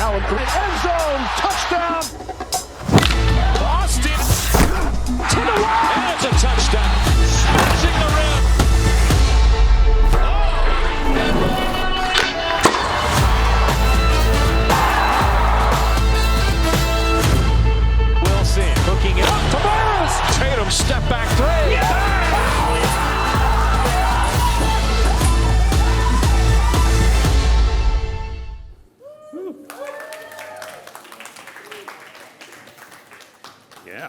Allen for end zone touchdown. Austin to the wall. And it's a touchdown. Smashing the rim. Wilson hooking it up to Burns. Tatum step back three. Yeah! Yeah.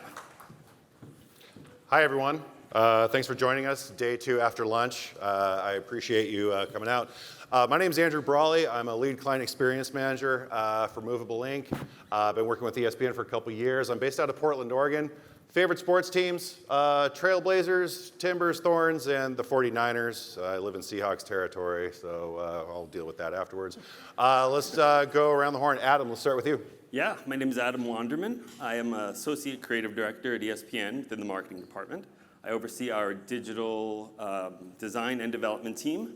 Hi, everyone. Thanks for joining us day 2 after lunch. I appreciate you coming out. My name is Andrew Brawley. I'm a lead client experience manager for Movable Inc. I've been working with ESPN for a couple years. I'm based out of Portland, Oregon. Favorite sports teams, Trailblazers, Timbers, Thorns, and the 49ers. I live in Seahawks territory, so I'll deal with that afterwards. Let's go around the horn. Adam, let's start with you. Yeah, my name is Adam Wanderman. I am Associate Creative Director at ESPN within the marketing department. I oversee our digital design and development team.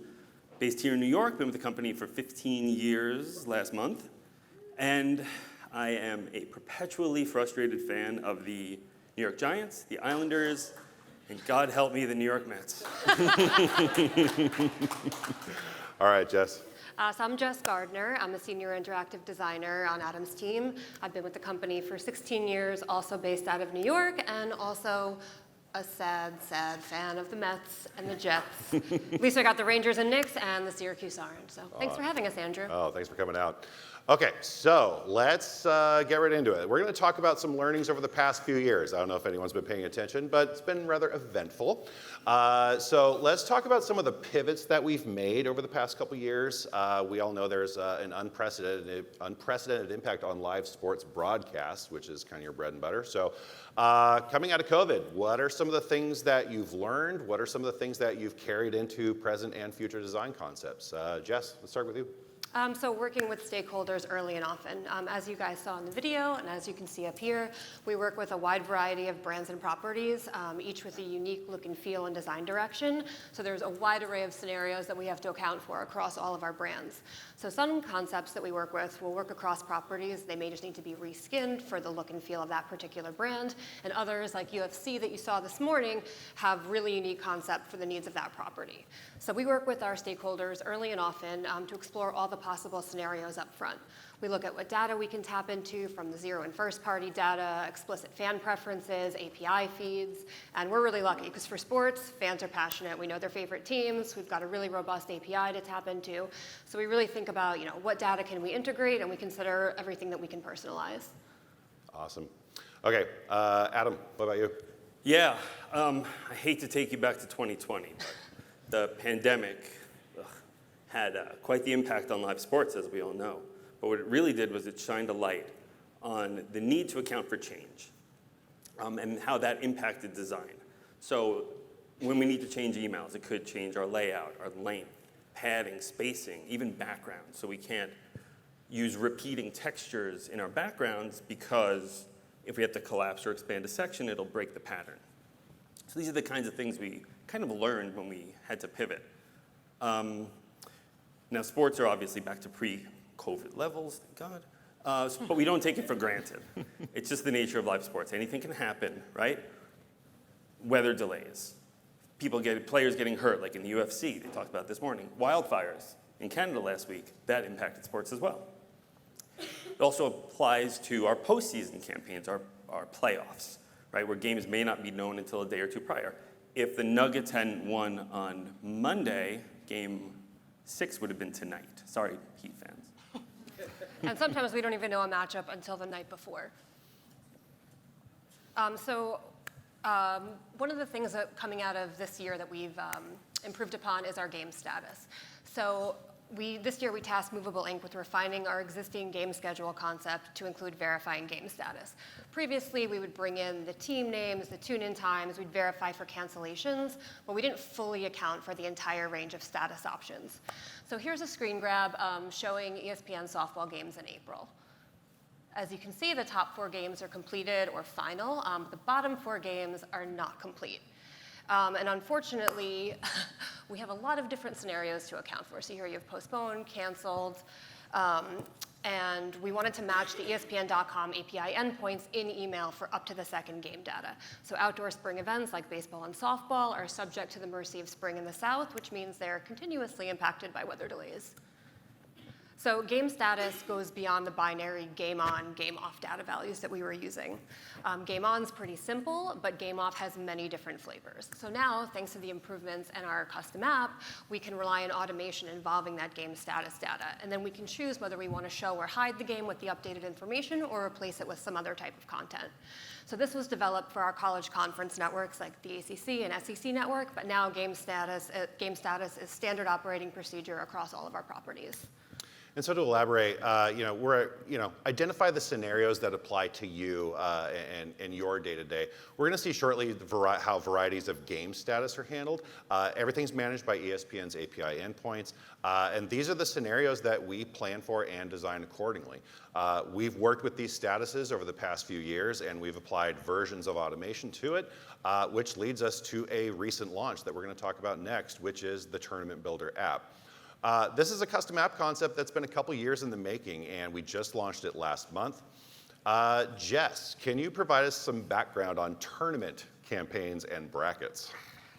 Based here in New York, been with the company for 15 years last month. And I am a perpetually frustrated fan of the New York Giants, the Islanders, and God help me, the New York Mets. All right, Jess. So I'm Jess Gardner. I'm a senior interactive designer on Adam's team. I've been with the company for 16 years, also based out of New York, and also a sad fan of the Mets and the Jets. At least I got the Rangers and Knicks and the Syracuse Orange. So thanks for having us, Andrew. Oh, thanks for coming out. Okay, so let's get right into it. We're going to talk about some learnings over the past few years. I don't know if anyone's been paying attention, but it's been rather eventful. So let's talk about some of the pivots that we've made over the past couple years. We all know there's an unprecedented impact on live sports broadcast, which is kind of your bread and butter. So coming out of COVID, what are some of the things that you've learned? What are some of the things that you've carried into present and future design concepts? Jess, let's start with you. So working with stakeholders early and often. As you guys saw in the video, and as you can see up here, we work with a wide variety of brands and properties, each with a unique look and feel and design direction. So there's a wide array of scenarios that we have to account for across all of our brands. So some concepts that we work with will work across properties. They may just need to be reskinned for the look and feel of that particular brand. And others, like UFC that you saw this morning, have really unique concept for the needs of that property. So we work with our stakeholders early and often to explore all the possible scenarios up front. We look at what data we can tap into from the zero and first party data, explicit fan preferences, API feeds, and we're really lucky because for sports, fans are passionate. We know their favorite teams. We've got a really robust API to tap into. So we really think about, what data can we integrate, and we consider everything that we can personalize. Awesome. Okay, Adam, what about you? Yeah, I hate to take you back to 2020, but the pandemic had quite the impact on live sports, as we all know. But what it really did was it shined a light on the need to account for change and how that impacted design. So when we need to change emails, it could change our layout, our length, padding, spacing, even backgrounds. So we can't use repeating textures in our backgrounds because if we have to collapse or expand a section, it'll break the pattern. So these are the kinds of things we kind of learned when we had to pivot. Now, sports are obviously back to pre-COVID levels, thank God. But we don't take it for granted. It's just the nature of live sports. Anything can happen, right? Weather delays. Players getting hurt, like in the UFC, they talked about this morning. Wildfires in Canada last week, that impacted sports as well. It also applies to our postseason campaigns, our playoffs, right? Where games may not be known until a day or two prior. If the Nuggets hadn't won on Monday, game 6 would have been tonight. Sorry, Heat fans. And sometimes we don't even know a matchup until the night before. One of the things that coming out of this year that we've improved upon is our game status. So this year we tasked Movable Inc. with refining our existing game schedule concept to include verifying game status. Previously, we would bring in the team names, the tune-in times, we'd verify for cancellations, but we didn't fully account for the entire range of status options. So here's a screen grab showing ESPN softball games in April. As you can see, the top 4 games are completed or final. The bottom 4 games are not complete. And unfortunately, we have a lot of different scenarios to account for. So here you have postponed, canceled. And we wanted to match the ESPN.com API endpoints in email for up to the second game data. So outdoor spring events like baseball and softball are subject to the mercy of spring in the south, which means they're continuously impacted by weather delays. So game status goes beyond the binary game on, game off data values that we were using. Game on's pretty simple, but game off has many different flavors. So now, thanks to the improvements in our custom app, we can rely on automation involving that game status data. And then we can choose whether we want to show or hide the game with the updated information or replace it with some other type of content. So this was developed for our college conference networks like the ACC and SEC network, but now game status is standard operating procedure across all of our properties. And so to elaborate, identify the scenarios that apply to you and your day-to-day. We're going to see shortly how varieties of game status are handled. Everything's managed by ESPN's API endpoints, and these are the scenarios that we plan for and design accordingly. We've worked with these statuses over the past few years, and we've applied versions of automation to it, which leads us to a recent launch that we're going to talk about next, which is the Tournament Builder app. This is a custom app concept that's been a couple years in the making, and we just launched it last month. Jess, can you provide us some background on tournament campaigns and brackets?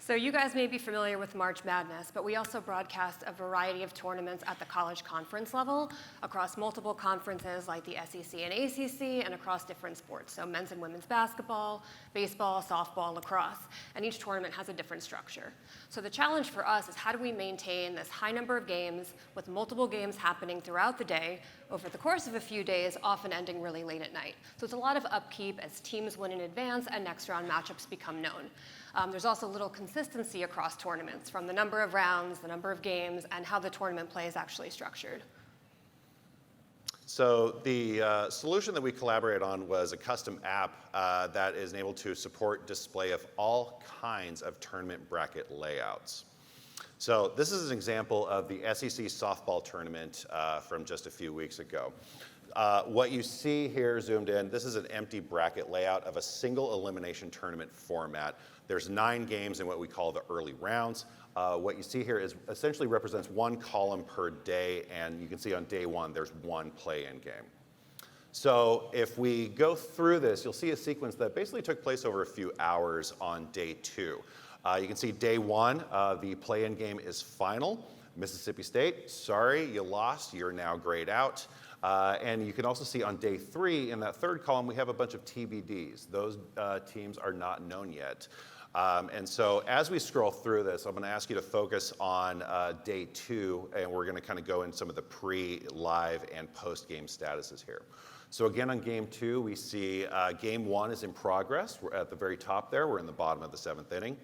So you guys may be familiar with March Madness, but we also broadcast a variety of tournaments at the college conference level across multiple conferences like the SEC and ACC and across different sports. So men's and women's basketball, baseball, softball, lacrosse, and each tournament has a different structure. So the challenge for us is how do we maintain this high number of games with multiple games happening throughout the day over the course of a few days, often ending really late at night. So it's a lot of upkeep as teams win in advance and next round matchups become known. There's also little consistency across tournaments from the number of rounds, the number of games, and how the tournament play is actually structured. So the solution that we collaborated on was a custom app that is able to support display of all kinds of tournament bracket layouts. So this is an example of the SEC softball tournament from just a few weeks ago. What you see here zoomed in, this is an empty bracket layout of a single elimination tournament format. There's 9 games in what we call the early rounds. What you see here is essentially represents 1 column per day, and you can see on day 1 there's 1 play-in game. So if we go through this, you'll see a sequence that basically took place over a few hours on day 2. You can see day 1, the play-in game is final. Mississippi State, sorry, you lost, you're now grayed out. And you can also see on day 3, in that third column, we have a bunch of TBDs. Those teams are not known yet. And so as we scroll through this, I'm going to ask you to focus on day 2, and we're going to kind of go in some of the pre-live and post-game statuses here. So again, on game 2, we see game 1 is in progress. We're at the very top there. We're in the bottom of the 7th inning.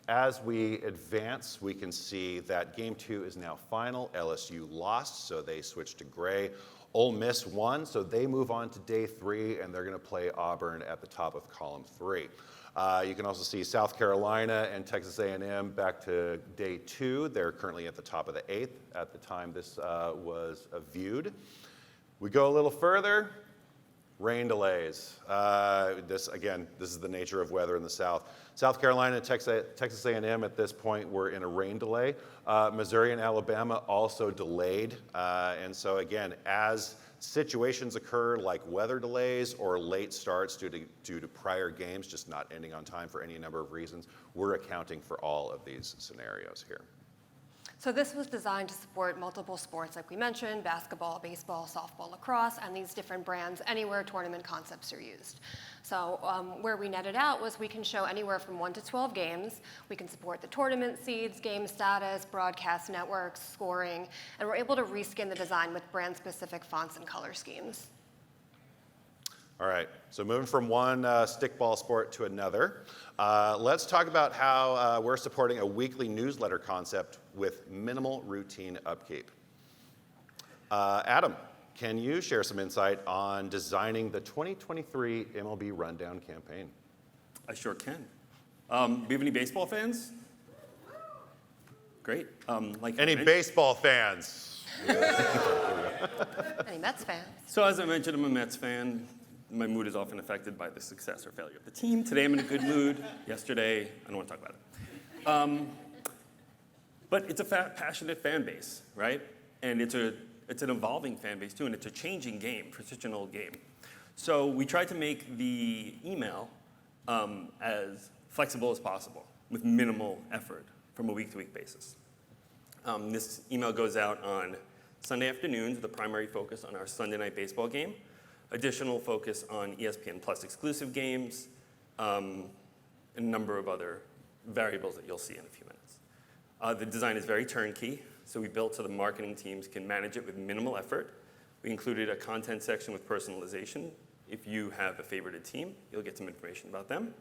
As we advance, we can see that game 2 is now final. LSU lost, so they switched to gray. Ole Miss won, so they move on to day 3, and they're going to play Auburn at the top of column 3. You can also see South Carolina and Texas A&M back to day 2. They're currently at the top of the 8th at the time this was viewed. We go a little further, rain delays. This is the nature of weather in the South. South Carolina and Texas A&M at this point were in a rain delay. Missouri and Alabama also delayed. And so again, as situations occur like weather delays or late starts due to prior games just not ending on time for any number of reasons, we're accounting for all of these scenarios here. So this was designed to support multiple sports like we mentioned, basketball, baseball, softball, lacrosse, and these different brands anywhere tournament concepts are used. So where we netted out was we can show anywhere from 1 to 12 games. We can support the tournament seeds, game status, broadcast networks, scoring, and we're able to reskin the design with brand-specific fonts and color schemes. All right, so moving from one stickball sport to another, let's talk about how we're supporting a weekly newsletter concept with minimal routine upkeep. Adam, can you share some insight on designing the 2023 MLB Rundown campaign? I sure can. Do we have any baseball fans? Great. Any baseball fans? Any Mets fans? So as I mentioned, I'm a Mets fan. My mood is often affected by the success or failure of the team. Today I'm in a good mood. Yesterday, I don't want to talk about it. But it's a passionate fan base, right? And it's a it's an evolving fan base too, and it's a changing game for such an old game. So we tried to make the email as flexible as possible with minimal effort from a week-to-week basis. This email goes out on Sunday afternoons with a primary focus on our Sunday night baseball game, additional focus on ESPN Plus exclusive games, and a number of other variables that you'll see in a few minutes. The design is very turnkey, so we built so the marketing teams can manage it with minimal effort. We included a content section with personalization. If you have a favorited team, you'll get some information about them.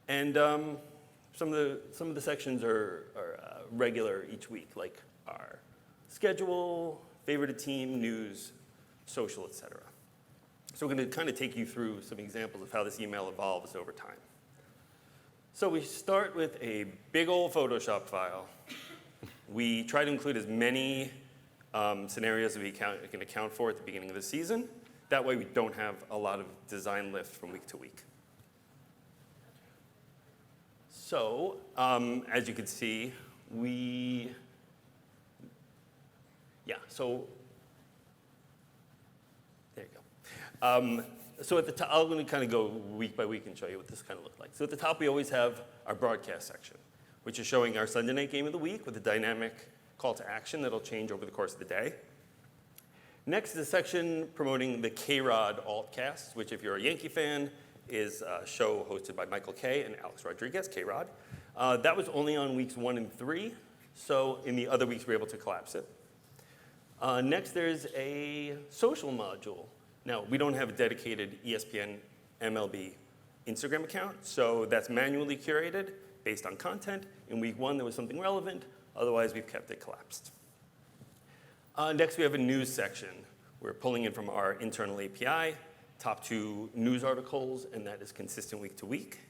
And some of the sections are regular each week, like our schedule, favorited team, news, social, etc. So we're going to kind of take you through some examples of how this email evolves over time. So we start with a big old Photoshop file. We try to include as many scenarios as we can account for at the beginning of the season. That way we don't have a lot of design lift from week to week. So as you can see, so there you go. So at the top, I'm going to kind of go week by week and show you what this kind of looked like. So at the top, we always have our broadcast section, which is showing our Sunday night game of the week with a dynamic call to action that'll change over the course of the day. Next is a section promoting the K-Rod Altcast, which if you're a Yankee fan, is a show hosted by Michael Kay and Alex Rodriguez, K-Rod. That was only on weeks 1 and 3, so in the other weeks we were able to collapse it. Next, there's a social module. Now, we don't have a dedicated ESPN MLB Instagram account, so that's manually curated based on content. In week 1, there was something relevant. Otherwise, we've kept it collapsed. Next, we have a news section. We're pulling in from our internal API, top 2 news articles, and that is consistent week to week.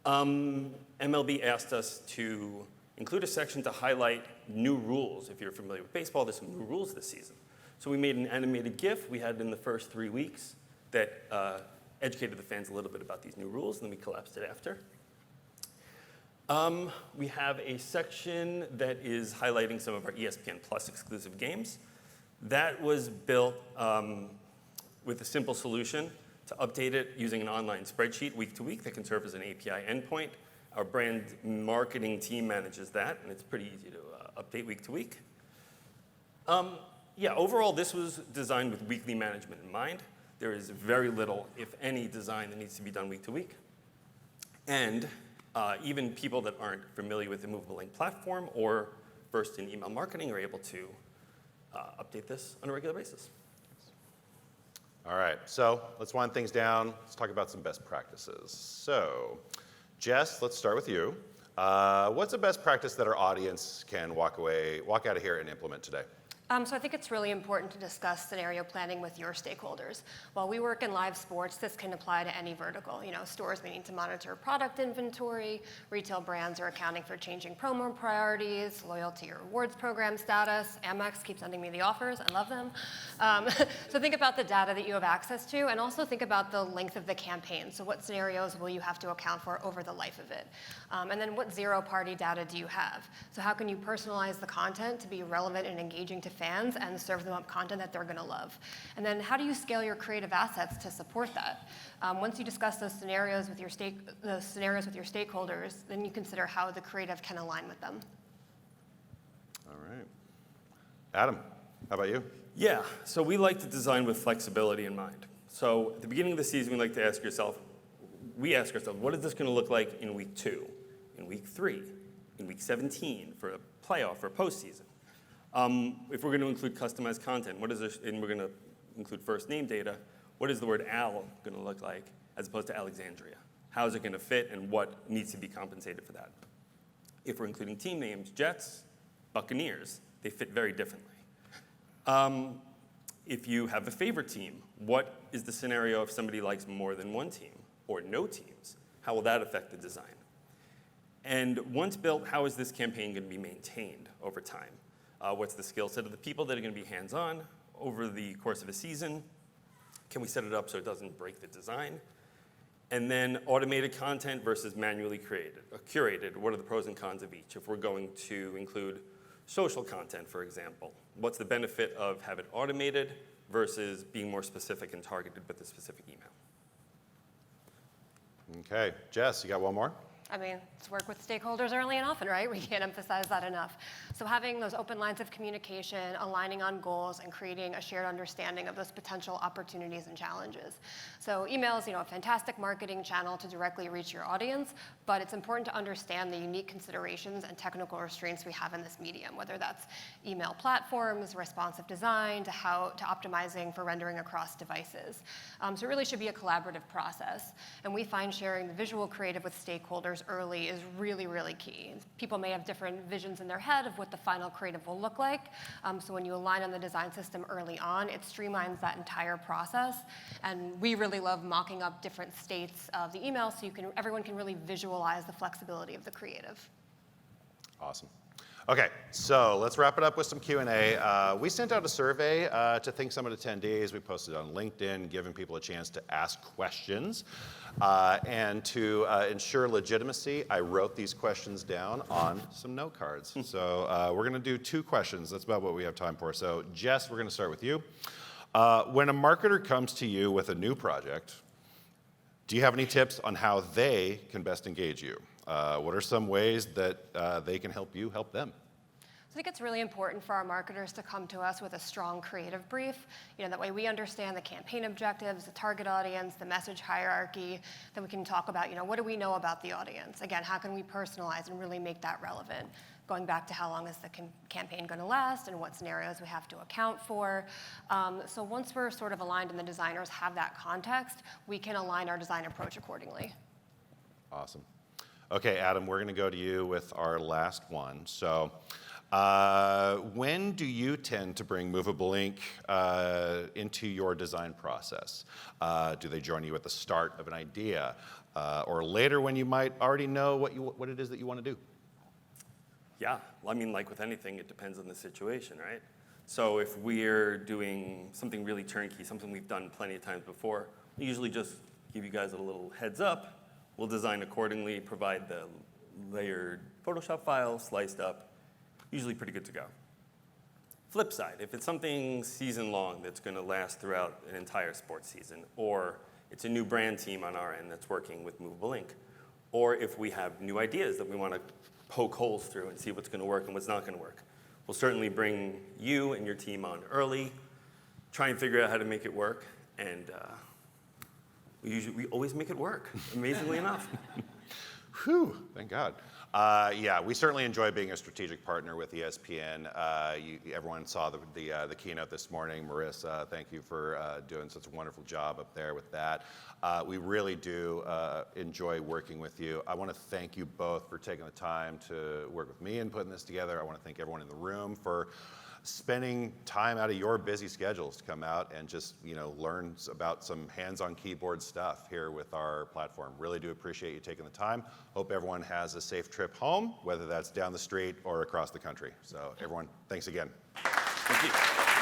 MLB asked us to include a section to highlight new rules. If you're familiar with baseball, there's some new rules this season. So we made an animated GIF we had in the first 3 weeks that educated the fans a little bit about these new rules, and then we collapsed it after. We have a section that is highlighting some of our ESPN Plus exclusive games. That was built with a simple solution to update it using an online spreadsheet week to week that can serve as an API endpoint. Our brand marketing team manages that, and it's pretty easy to update week to week. Overall, this was designed with weekly management in mind. There is very little, if any, design that needs to be done week to week. And even people that aren't familiar with the Movable Link platform or versed in email marketing are able to update this on a regular basis. All right, so let's wind things down. Let's talk about some best practices. So, Jess, let's start with you. What's a best practice that our audience can walk out of here and implement today? So I think it's really important to discuss scenario planning with your stakeholders. While we work in live sports, this can apply to any vertical. Stores may need to monitor product inventory, retail brands are accounting for changing promo priorities, loyalty or rewards program status. Amex keeps sending me the offers, I love them. So think about the data that you have access to, and also think about the length of the campaign. So what scenarios will you have to account for over the life of it? And then what zero-party data do you have? So how can you personalize the content to be relevant and engaging to fans and serve them up content that they're going to love? And then how do you scale your creative assets to support that? Once you discuss those scenarios with your stakeholders, then you consider how the creative can align with them. All right. Adam, how about you? Yeah, so we like to design with flexibility in mind. So at the beginning of the season, we like to ask ourselves, what is this going to look like in week 2, in week 3, in week 17 for a playoff or postseason? If we're going to include customized content, and we're going to include first name data, what is the word Al going to look like as opposed to Alexandria? How is it going to fit, and what needs to be compensated for that? If we're including team names, Jets, Buccaneers, they fit very differently. If you have a favorite team, what is the scenario if somebody likes more than one team or no teams? How will that affect the design? And once built, how is this campaign going to be maintained over time? What's the skill set of the people that are going to be hands-on over the course of a season? Can we set it up so it doesn't break the design? And then automated content versus manually curated. What are the pros and cons of each? If we're going to include social content, for example. What's the benefit of have it automated versus being more specific and targeted with a specific email? Okay, Jess, you got one more? I mean, it's work with stakeholders early and often, right? We can't emphasize that enough. So having those open lines of communication, aligning on goals, and creating a shared understanding of those potential opportunities and challenges. So email is, a fantastic marketing channel to directly reach your audience, but it's important to understand the unique considerations and technical restraints we have in this medium, whether that's email platforms, responsive design, to optimizing for rendering across devices. So it really should be a collaborative process. And we find sharing the visual creative with stakeholders early is really, really key. People may have different visions in their head of what the final creative will look like. So when you align on the design system early on, it streamlines that entire process. And we really love mocking up different states of the email so everyone can really visualize the flexibility of the creative. Awesome. Okay, so let's wrap it up with some Q&A. We sent out a survey to thank some of the attendees. We posted it on LinkedIn, giving people a chance to ask questions. And to ensure legitimacy, I wrote these questions down on some note cards. So we're going to do 2 questions. That's about what we have time for. So Jess, we're going to start with you. When a marketer comes to you with a new project, do you have any tips on how they can best engage you? What are some ways that they can help you help them? I think it's really important for our marketers to come to us with a strong creative brief. That way we understand the campaign objectives, the target audience, the message hierarchy. Then we can talk about, what do we know about the audience? Again, how can we personalize and really make that relevant? Going back to how long is the campaign going to last and what scenarios we have to account for. So once we're sort of aligned and the designers have that context, we can align our design approach accordingly. Awesome. Okay, Adam, we're going to go to you with our last one. So when do you tend to bring Movable ink into your design process? Do they join you at the start of an idea or later when you might already know what it is that you want to do? Yeah, I mean, like with anything, it depends on the situation, right? So if we're doing something really turnkey, something we've done plenty of times before, we usually just give you guys a little heads up. We'll design accordingly, provide the layered Photoshop file, sliced up, usually pretty good to go. Flip side, if it's something season long that's going to last throughout an entire sports season, or it's a new brand team on our end that's working with Movable ink, or if we have new ideas that we want to poke holes through and see what's going to work and what's not going to work, we'll certainly bring you and your team on early, try and figure out how to make it work, and we always make it work, amazingly enough. Whew, thank God. Yeah, we certainly enjoy being a strategic partner with ESPN. Everyone saw the keynote this morning. Marissa, thank you for doing such a wonderful job up there with that. We really do enjoy working with you. I want to thank you both for taking the time to work with me and putting this together. I want to thank everyone in the room for spending time out of your busy schedules to come out and just learn about some hands-on keyboard stuff here with our platform. Really do appreciate you taking the time. Hope everyone has a safe trip home, whether that's down the street or across the country. So everyone, thanks again. Thank you.